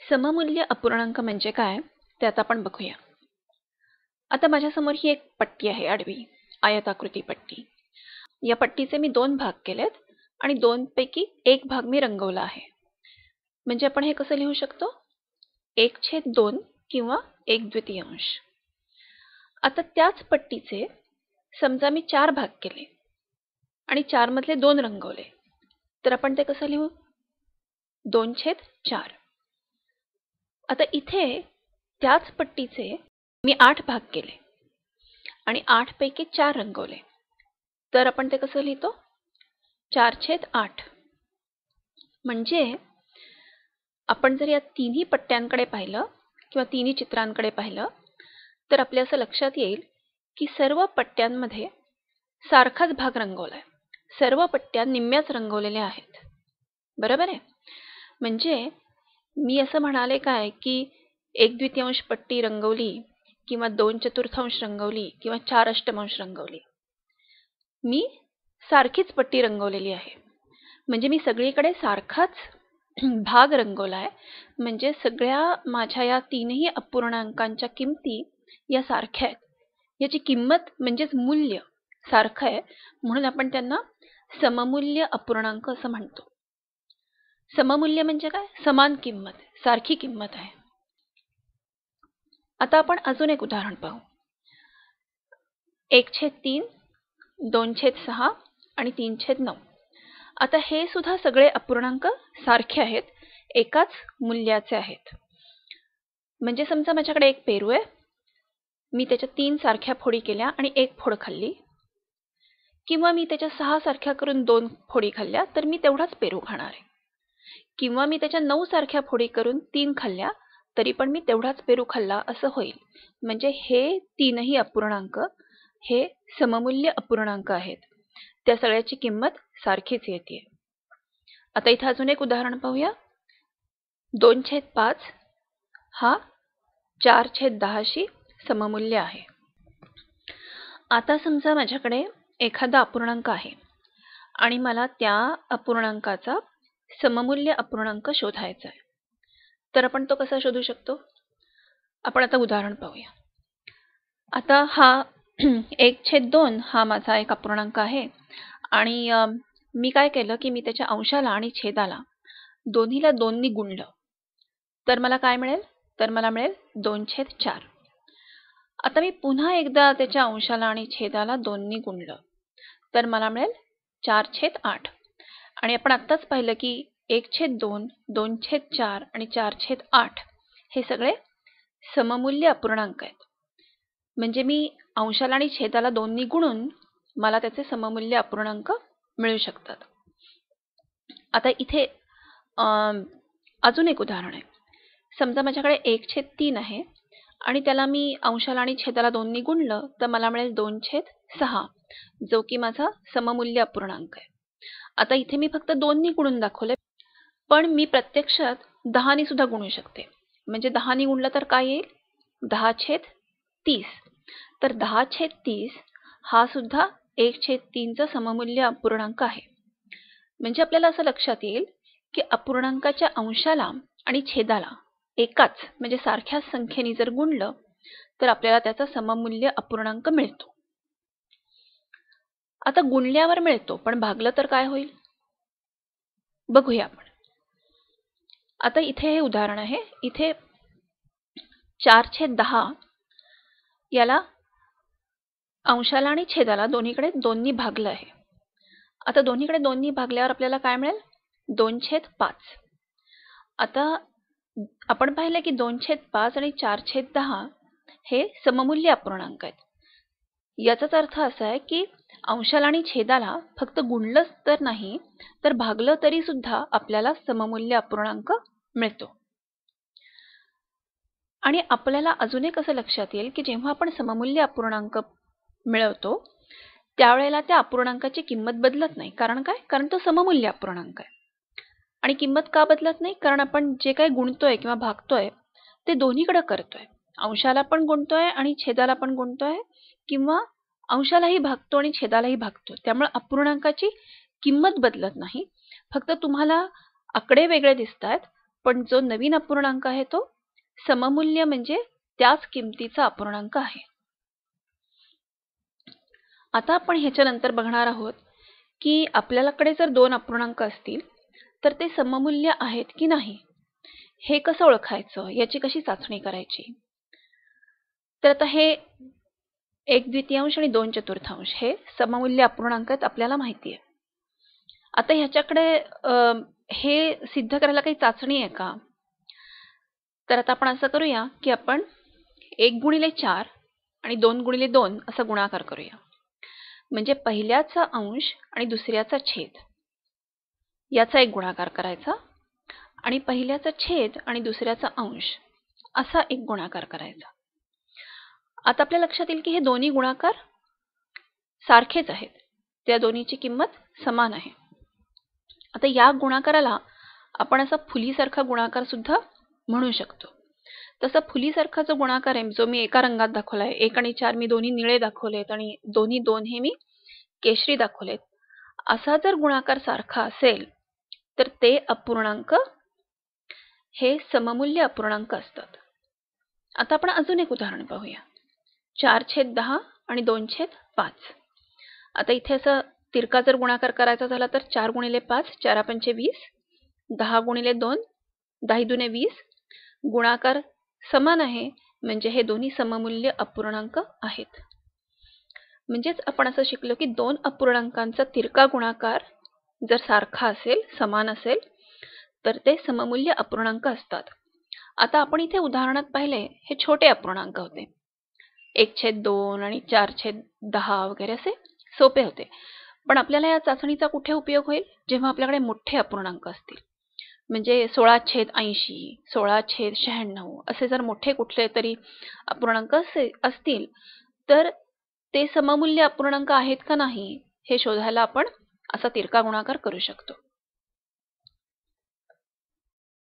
सममूल्य अपूर्णांक म्हणजे काय ते आता आपण बघूया. आता माझ्यासमोर ही एक पट्टी आहे, आडवी आयताकृती पट्टी. या पट्टीचे मी 2 भाग केलेत आणि 2 पैकी एक भाग मी रंगवला आहे. म्हणजे आपण हे कसं लिहू शकतो? 1/2 किंवा 1/2. आता त्याच पट्टीचे समजा मी 4 भाग केले आणि 4 मधले 2 रंगवले, तर आपण ते कसं लिहू? 2/4. आता इथे त्याच पट्टीचे मी 8 भाग केले आणि 8 पैकी 4 रंगवले, तर आपण ते कसं लिहितो? 4/8. म्हणजे आपण जर या तिन्ही पट्ट्यांकडे पाहिलं किंवा तिन्ही चित्रांकडे पाहिलं तर आपल्या असं लक्षात येईल की सर्व पट्ट्यांमध्ये सारखाच भाग रंगवलाय. सर्व पट्ट्या निम्म्याच रंगवलेल्या आहेत. बरोबर आहे? म्हणजे मी असं म्हणाले काय की 1/2 पट्टी रंगवली किंवा 2/4 रंगवली किंवा 4/8 रंगवली. मी सारखीच पट्टी रंगवलेली आहे. म्हणजे मी सगळीकडे सारखाच भाग रंगवलाय. म्हणजे सगळ्या माझ्या या तीनही अपूर्णांकांच्या किमती या सारख्या आहेत. याची किंमत म्हणजेच मूल्य सारखं आहे, म्हणून आपण त्यांना सममूल्य अपूर्णांक असं म्हणतो. सममूल्य म्हणजे काय? समान किंमत, सारखी किंमत आहे. आता आपण अजून एक उदाहरण पाहू. 1/3, 2/6 आणि 3/9. आता हे सुद्धा सगळे अपूर्णांक सारखे आहेत, एकाच मूल्याचे आहेत. म्हणजे समजा माझ्याकडे एक पेरू आहे, मी त्याच्या 3 सारख्या फोडी केल्या आणि 1 फोड खाल्ली, किंवा मी त्याच्या 6 सारख्या करून 2 फोडी खाल्ल्या तर मी तेवढाच पेरू खाणार आहे, किंवा मी त्याच्या 9 सारख्या फोडी करून 3 खाल्ल्या तरी पण मी तेवढाच पेरू खाल्ला असं होईल. म्हणजे हे तीनही अपूर्णांक हे सममूल्य अपूर्णांक आहेत. त्या सगळ्याची किंमत सारखीच येते. आता इथे अजून एक उदाहरण पाहूया. 2/5 हा 4/10शी सममूल्य आहे. आता समजा माझ्याकडे एखादा अपूर्णांक आहे आणि मला त्या अपूर्णांकाचा सममूल्य अपूर्णांक शोधायचा आहे, तर आपण तो कसा शोधू शकतो? आपण आता उदाहरण पाहूया. आता हा 1/2 हा माझा एक अपूर्णांक आहे आणि मी काय केलं की मी त्याच्या अंशाला आणि छेदाला दोन्हीला 2 नी गुणलं, तर मला काय मिळेल? तर मला मिळेल 2/4. आता मी पुन्हा एकदा त्याच्या अंशाला आणि छेदाला 2 नी गुणलं, तर मला मिळेल 4/8. आणि आपण आत्ताच पाहिलं की 1/2, 2/4 आणि 4/8 हे सगळे सममूल्य अपूर्णांक आहेत. म्हणजे मी अंशाला आणि छेदाला 2 नी गुणून मला त्याचे सममूल्य अपूर्णांक मिळू शकतात. आता इथे अजून एक उदाहरण आहे. समजा माझ्याकडे 1/3 आहे आणि त्याला मी अंशाला आणि छेदाला 2 नी गुणलं तर मला मिळेल 2/6, जो की माझा सममूल्य अपूर्णांक आहे. आता इथे मी फक्त 2 नी गुणून दाखवले, पण मी प्रत्यक्षात 10 नी सुद्धा गुणू शकते. म्हणजे 10 नी गुणलं तर काय येईल? 10/30. तर 10/30 हा सुद्धा 1/3चा सममूल्य अपूर्णांक आहे. म्हणजे आपल्याला असं लक्षात येईल की अपूर्णांकाच्या अंशाला आणि छेदाला एकाच म्हणजे सारख्याच संख्येने जर गुणलं तर आपल्याला त्याचा सममूल्य अपूर्णांक मिळतो. आता गुणल्यावर मिळतो, पण भागलं तर काय होईल? बघूया आपण. आता इथे हे उदाहरण आहे. इथे 4/10 याला अंशाला आणि छेदाला दोन्हीकडे 2 नी भागलं आहे. आता दोन्हीकडे 2 नी भागल्यावर आपल्याला काय मिळेल? 2/5. आता आपण पाहिलं की 2/5 आणि 4/10 हे सममूल्य अपूर्णांक आहेत. याचाच अर्थ असा आहे की अंशाला आणि छेदाला फक्त गुणलंच तर नाही, तर भागलं तरी सुद्धा आपल्याला सममूल्य अपूर्णांक मिळतो. आणि आपल्याला अजून एक असं लक्षात येईल की जेव्हा आपण सममूल्य अपूर्णांक मिळवतो त्यावेळेला त्या अपूर्णांकाची किंमत बदलत नाही. कारण काय? कारण तो सममूल्य अपूर्णांक आहे. आणि किंमत का बदलत नाही? कारण आपण जे काही गुणतोय किंवा भागतोय ते दोन्हीकडे करतोय. अंशाला पण गुणतोय आणि छेदाला पण गुणतोय, किंवा अंशालाही भागतो आणि छेदालाही भागतो. त्यामुळे अपूर्णांकाची किंमत बदलत नाही. फक्त तुम्हाला आकडे वेगळे दिसतात, पण जो नवीन अपूर्णांक आहे तो सममूल्य म्हणजे त्याच किमतीचा अपूर्णांक आहे. आता आपण ह्याच्यानंतर बघणार आहोत की आपल्याकडे जर दोन अपूर्णांक असतील तर ते सममूल्य आहेत की नाही हे कसं ओळखायचं, याची कशी चाचणी करायची. तर आता हे 1/2 आणि 2/4 हे सममूल्य अपूर्णांक आहेत आपल्याला माहिती आहे. आता ह्याच्याकडे हे सिद्ध करायला काही चाचणी आहे का? तर आता आपण असं करूया की आपण 1/4 आणि 2/2 असा गुणाकार करूया. म्हणजे पहिल्याचा अंश आणि दुसऱ्याचा छेद याचा एक गुणाकार करायचा आणि पहिल्याचा छेद आणि दुसऱ्याचा अंश असा एक गुणाकार करायचा. आता आपल्या लक्षात येईल की हे दोन्ही गुणाकार सारखेच आहेत, त्या दोन्हीची किंमत समान आहे. आता या गुणाकाराला आपण असा फुलीसारखा गुणाकार सुद्धा म्हणू शकतो. तसा फुलीसारखा जो गुणाकार आहे जो मी एका रंगात दाखवलाय, 1 आणि 4 मी दोन्ही निळे दाखवलेत आणि दोन्ही 2 हे मी केशरी दाखवलेत, असा जर गुणाकार सारखा असेल तर ते अपूर्णांक हे सममूल्य अपूर्णांक असतात. आता आपण अजून एक उदाहरण पाहूया. 4/10 आणि 2/5. आता इथे असं तिरका जर गुणाकार करायचा झाला तर 4 × 5 4 × 20, 10 × 2 10 × 20. गुणाकार समान आहे म्हणजे हे दोन्ही सममूल्य अपूर्णांक आहेत. म्हणजेच आपण असं शिकलो की दोन अपूर्णांकांचा तिरका गुणाकार जर सारखा असेल, समान असेल तर ते सममूल्य अपूर्णांक असतात. आता आपण इथे उदाहरणात पाहिले हे छोटे अपूर्णांक होते, 1/2 आणि 4/10 वगैरे असे सोपे होते. पण आपल्याला या चाचणीचा कुठे उपयोग होईल, जेव्हा आपल्याकडे मोठे अपूर्णांक असतील. म्हणजे 16/80, 16/96 असे जर मोठे कुठले तरी अपूर्णांक असतील तर ते सममूल्य अपूर्णांक आहेत का नाही हे शोधायला आपण असा तिरका गुणाकार करू शकतो.